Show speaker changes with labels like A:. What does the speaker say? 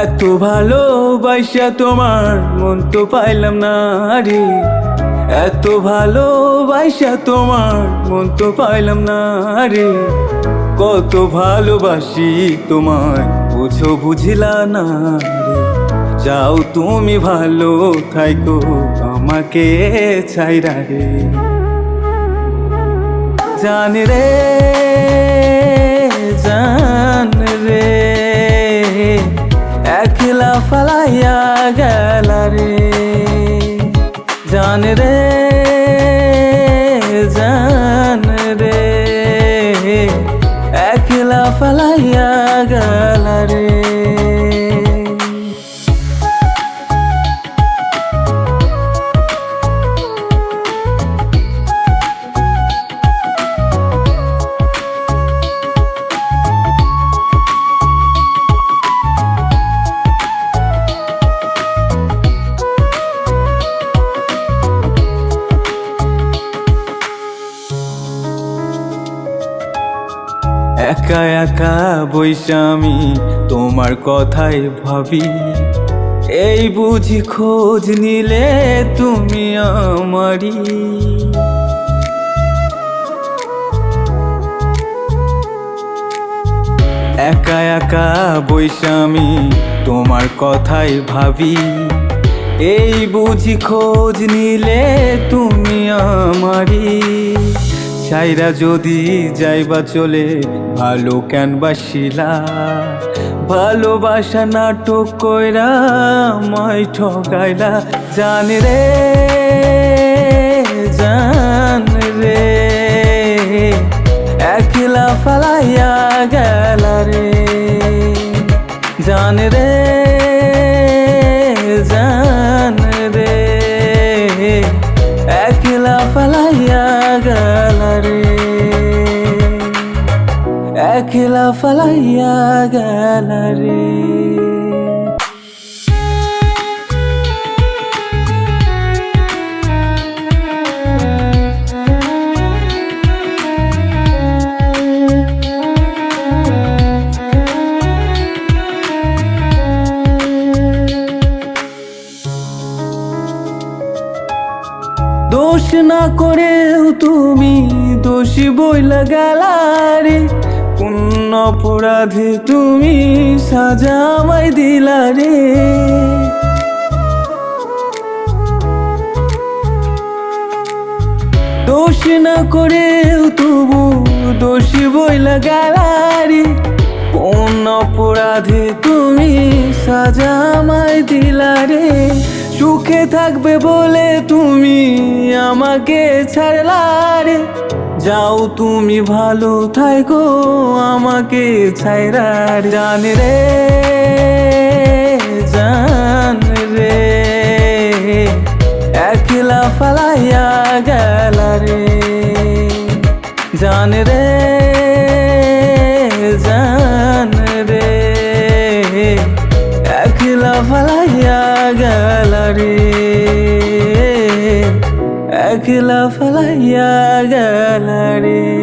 A: এত ভালোবাসা তোমার মন তো পাইলাম না রে, এত ভালোবাসা তোমার মন তো পাইলাম না রে। কত ভালোবাসি তোমায় বুঝো বুঝিলা না রে। যাও তুমি ভালো থাইকো আমাকে ছাইরা রে। জান রে জান রে, একলা ফালাইয়া গেলা রে। জান রে জান রে, একলা ফালাইয়া গেলা রে। একা একা বইসা আমি তোমার কথাই ভাবি, এই বুঝি খোঁজ নিলে তুমি আমারি। একা একা বইসা আমি তোমার কথাই ভাবি, এই বুঝি খোঁজ নিলে তুমি আমারি। ছাইরা যদি যাইবা চলে ভালো কেন বাসিলা, ভালোবাসা নাটক কইরা আমায় ঠকাইলা। জান রে জান রে, একলা ফালাইয়া গেলা রে। জান রে জান রে, একলা ফালাইয়া গেলা রে, একলা ফালাইয়া গেলা রে। দোষ না করেও তুমি দোষী বইলা গেলা রে। কোন অপরাধে তুমি সাজা আমায় দিলা রে। দোষ না করেও তবু দোষী বইলা গেলা রে। কোন অপরাধে তুমি সাজা আমায় দিলা রে। সুখে থাকবে বলে তুমি আমাকে ছাড়লা রে। যাও তুমি ভালো থাইকো আমাকে ছাইরা। জান রে জান রে, একলা ফালাইয়া গেলা রে। জান রে জান রে, একলা ফালাইয়া গেলা রে, একলা ফালাইয়া গেলা রে।